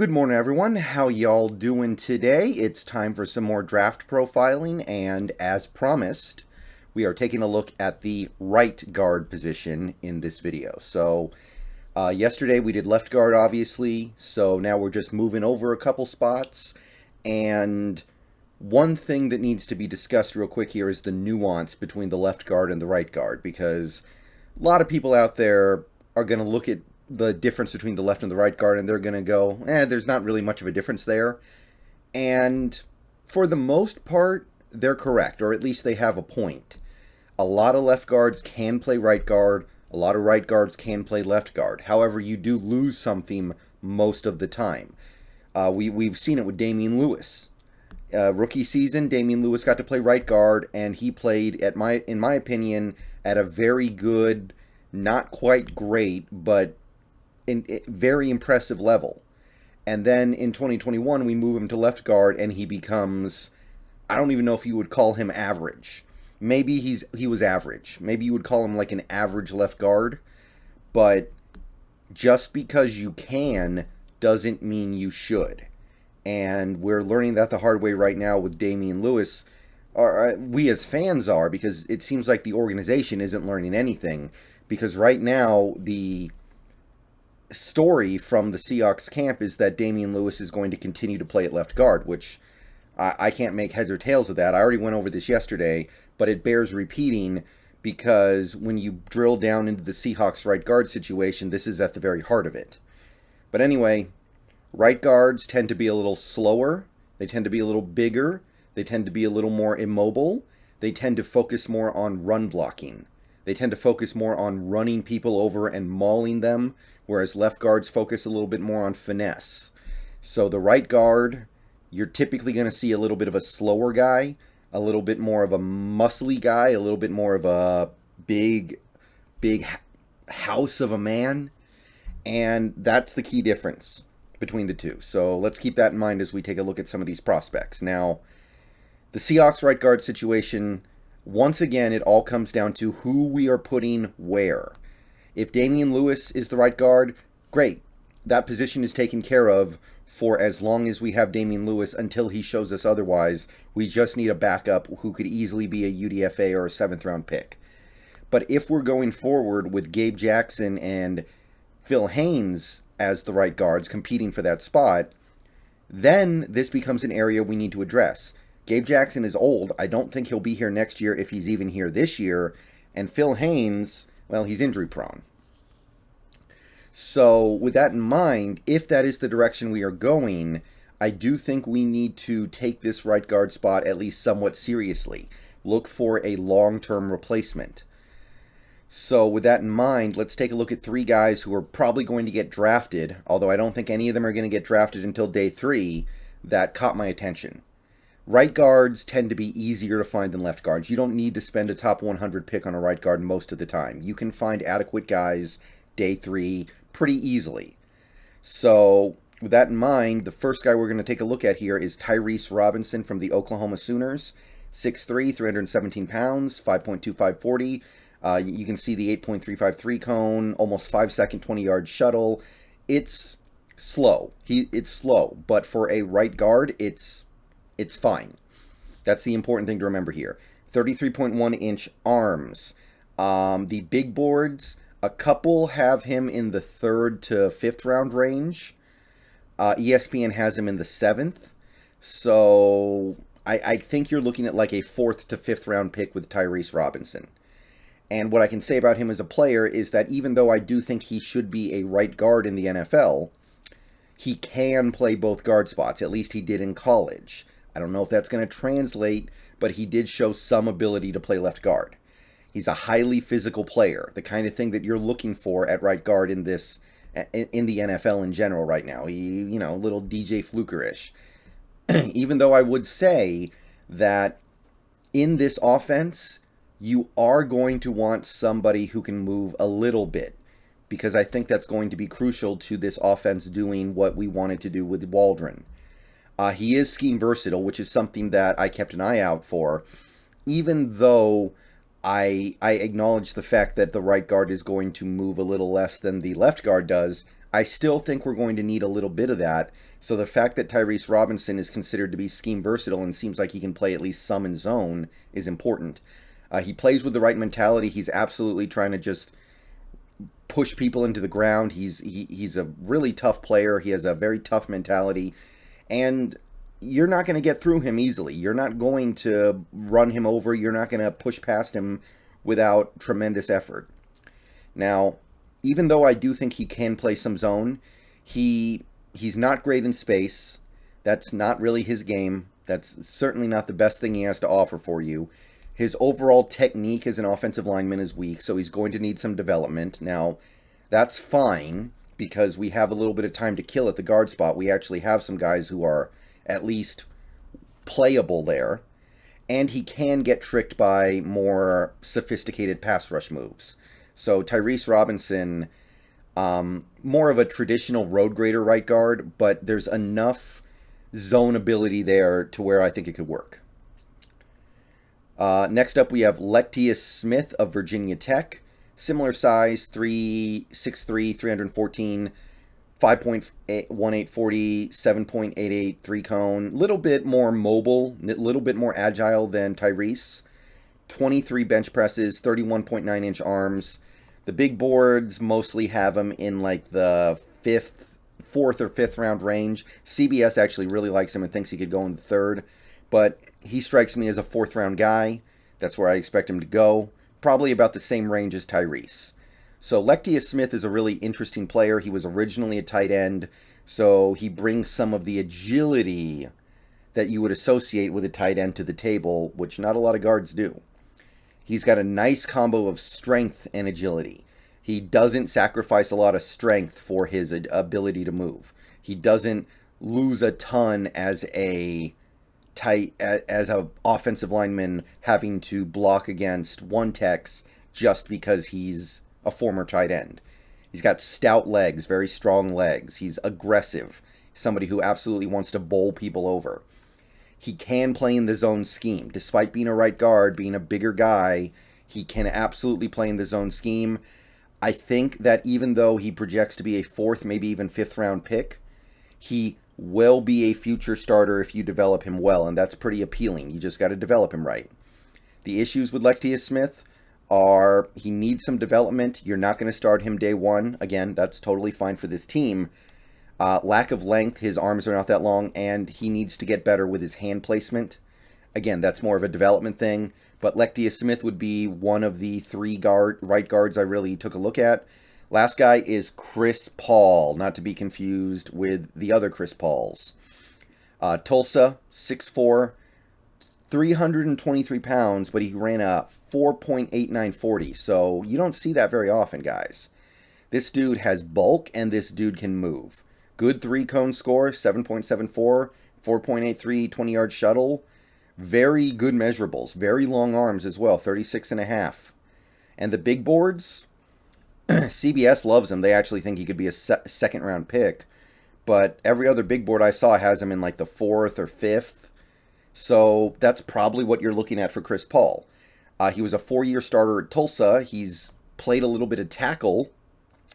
Good morning, everyone. How y'all doing today? It's time for some more draft profiling, and as promised, we are taking a look at the right guard position in this video. So, yesterday we did left guard, obviously, so now we're just moving over a couple spots, and one thing that needs to be discussed real quick here is the nuance between the left guard and the right guard, because a lot of people out there are going to look at the difference between the left and the right guard, and they're going to go, there's not really much of a difference there. And for the most part, they're correct, or at least they have a point. A lot of left guards can play right guard. A lot of right guards can play left guard. However, you do lose something most of the time. We've seen it with Damian Lewis. Rookie season, Damian Lewis got to play right guard, and he played, in my opinion, at a very good, not quite great, but very impressive level. And then in 2021 we move him to left guard and he becomes, I don't even know if you would call him average. Maybe he was average. Maybe you would call him like an average left guard, but just because you can doesn't mean you should. And we're learning that the hard way right now with Damian Lewis. We as fans are, because it seems like the organization isn't learning anything, because right now the story from the Seahawks camp is that Damian Lewis is going to continue to play at left guard, which I can't make heads or tails of that. I already went over this yesterday, but it bears repeating because when you drill down into the Seahawks right guard situation, this is at the very heart of it. But anyway, right guards tend to be a little slower. They tend to be a little bigger. They tend to be a little more immobile. They tend to focus more on run blocking. They tend to focus more on running people over and mauling them, whereas left guards focus a little bit more on finesse. So the right guard, you're typically going to see a little bit of a slower guy, a little bit more of a muscly guy, a little bit more of a big house of a man, and that's the key difference between the two. So let's keep that in mind as we take a look at some of these prospects. Now, the Seahawks right guard situation, once again, it all comes down to who we are putting where. If Damian Lewis is the right guard, great. That position is taken care of for as long as we have Damian Lewis until he shows us otherwise. We just need a backup who could easily be a UDFA or a 7th round pick. But if we're going forward with Gabe Jackson and Phil Haynes as the right guards competing for that spot, then this becomes an area we need to address. Gabe Jackson is old. I don't think he'll be here next year if he's even here this year. And Phil Haynes, well, he's injury prone. So with that in mind, if that is the direction we are going, I do think we need to take this right guard spot at least somewhat seriously. Look for a long-term replacement. So with that in mind, let's take a look at 3 guys who are probably going to get drafted, although I don't think any of them are going to get drafted until day 3, that caught my attention. Right guards tend to be easier to find than left guards. You don't need to spend a top 100 pick on a right guard most of the time. You can find adequate guys day 3 pretty easily. So with that in mind, the first guy we're going to take a look at here is Tyrese Robinson from the Oklahoma Sooners. 6'3", 317 pounds, 5.25 40. You can see the 8.353 cone, almost 5-second 20-yard shuttle. It's slow. It's slow, but for a right guard, it's fine. That's the important thing to remember here. 33.1-inch arms. The big boards, a couple have him in the 3rd to 5th round range. ESPN has him in the 7th. So I think you're looking at like a 4th to 5th round pick with Tyrese Robinson. And what I can say about him as a player is that even though I do think he should be a right guard in the NFL, he can play both guard spots. At least he did in college. I don't know if that's going to translate, but he did show some ability to play left guard. He's a highly physical player, the kind of thing that you're looking for at right guard in the NFL in general right now. He, little DJ Fluker-ish. Even though I would say that in this offense, you are going to want somebody who can move a little bit, because I think that's going to be crucial to this offense doing what we wanted to do with Waldron. He is scheme versatile, which is something that I kept an eye out for, even though I acknowledge the fact that the right guard is going to move a little less than the left guard does. I still think we're going to need a little bit of that. So the fact that Tyrese Robinson is considered to be scheme versatile and seems like he can play at least some in zone is important. He plays with the right mentality. He's absolutely trying to just push people into the ground. He's a really tough player. He has a very tough mentality. And you're not going to get through him easily. You're not going to run him over. You're not going to push past him without tremendous effort. Now, even though I do think he can play some zone, he's not great in space. That's not really his game. That's certainly not the best thing he has to offer for you. His overall technique as an offensive lineman is weak, so he's going to need some development. Now, that's fine because we have a little bit of time to kill at the guard spot. We actually have some guys who are at least playable there. And he can get tricked by more sophisticated pass rush moves. So Tyrese Robinson, more of a traditional road grader right guard, but there's enough zone ability there to where I think it could work. Next up, we have Lilstyx Smith of Virginia Tech. Similar size, 6'3", 314, 5.1840, 7.88 3-cone. Little bit more mobile, little bit more agile than Tyrese. 23 bench presses, 31.9-inch arms. The big boards mostly have him in like the fourth or fifth round range. CBS actually really likes him and thinks he could go in the third. But he strikes me as a fourth round guy. That's where I expect him to go. Probably about the same range as Tyrese. So Lilstyx Smith is a really interesting player. He was originally a tight end, so he brings some of the agility that you would associate with a tight end to the table, which not a lot of guards do. He's got a nice combo of strength and agility. He doesn't sacrifice a lot of strength for his ability to move. He doesn't lose a ton as a offensive lineman having to block against one techs just because he's a former tight end. He's got stout legs, very strong legs. He's aggressive, somebody who absolutely wants to bowl people over. He can play in the zone scheme. Despite being a right guard, being a bigger guy, he can absolutely play in the zone scheme. I think that even though he projects to be a fourth, maybe even fifth round pick, he will be a future starter if you develop him well, and that's pretty appealing. You just got to develop him right. The issues with Lilstyx Smith are he needs some development. You're not going to start him day one. Again, that's totally fine for this team. Lack of length, his arms are not that long, and he needs to get better with his hand placement. Again, that's more of a development thing, but Lilstyx Smith would be one of the three right guards I really took a look at. Last guy is Chris Paul, not to be confused with the other Chris Pauls. Tulsa, 6'4", 323 pounds, but he ran a 4.8940, so you don't see that very often, guys. This dude has bulk, and this dude can move. Good 3-cone score, 7.74, 4.83 20-yard shuttle. Very good measurables. Very long arms as well, 36.5. And the big boards, CBS loves him. They actually think he could be a second-round pick. But every other big board I saw has him in like the fourth or fifth. So that's probably what you're looking at for Chris Paul. He was a 4-year starter at Tulsa. He's played a little bit of tackle,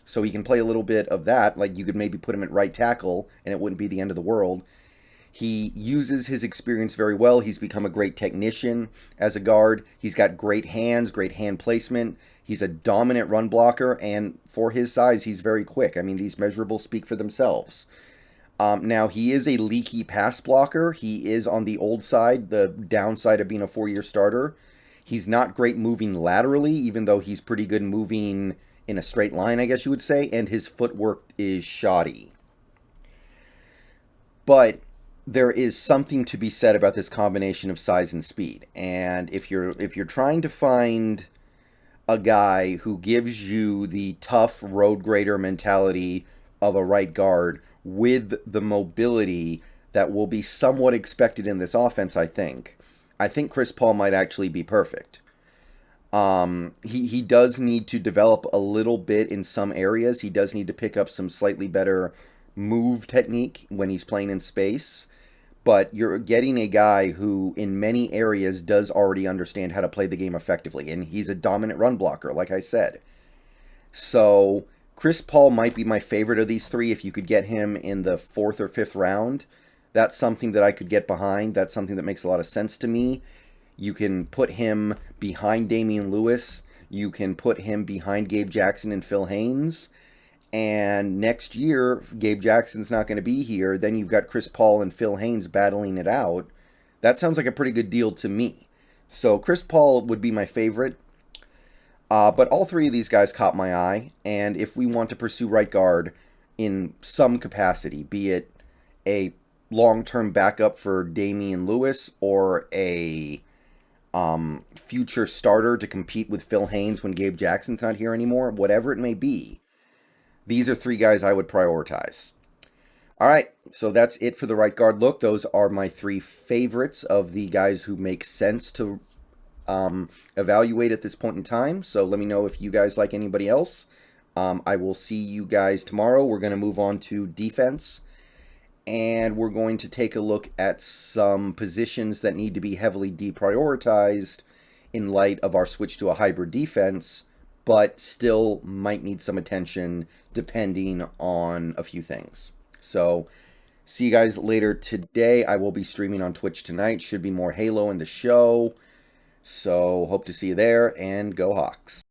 so he can play a little bit of that. Like you could maybe put him at right tackle, and it wouldn't be the end of the world. He uses his experience very well. He's become a great technician as a guard. He's got great hands, great hand placement. He's a dominant run blocker, and for his size, he's very quick. I mean, these measurables speak for themselves. Now, he is a leaky pass blocker. He is on the old side, the downside of being a 4-year starter. He's not great moving laterally, even though he's pretty good moving in a straight line, I guess you would say, and his footwork is shoddy. But there is something to be said about this combination of size and speed. And if you're trying to find a guy who gives you the tough road grader mentality of a right guard with the mobility that will be somewhat expected in this offense, I think Chris Paul might actually be perfect. He does need to develop a little bit in some areas. He does need to pick up some slightly better move technique when he's playing in space. But you're getting a guy who, in many areas, does already understand how to play the game effectively. And he's a dominant run blocker, like I said. So Chris Paul might be my favorite of these three. If you could get him in the 4th or 5th round, that's something that I could get behind. That's something that makes a lot of sense to me. You can put him behind Damian Lewis. You can put him behind Gabe Jackson and Phil Haynes. And next year, Gabe Jackson's not going to be here. Then you've got Chris Paul and Phil Haynes battling it out. That sounds like a pretty good deal to me. So Chris Paul would be my favorite. But all three of these guys caught my eye. And if we want to pursue right guard in some capacity, be it a long-term backup for Damian Lewis or a future starter to compete with Phil Haynes when Gabe Jackson's not here anymore, whatever it may be, these are three guys I would prioritize. All right, so that's it for the right guard look. Those are my three favorites of the guys who make sense to evaluate at this point in time. So let me know if you guys like anybody else. I will see you guys tomorrow. We're going to move on to defense, and we're going to take a look at some positions that need to be heavily deprioritized in light of our switch to a hybrid defense, but still might need some attention depending on a few things. So see you guys later today. I will be streaming on Twitch tonight. Should be more Halo in the show. So hope to see you there, and go Hawks.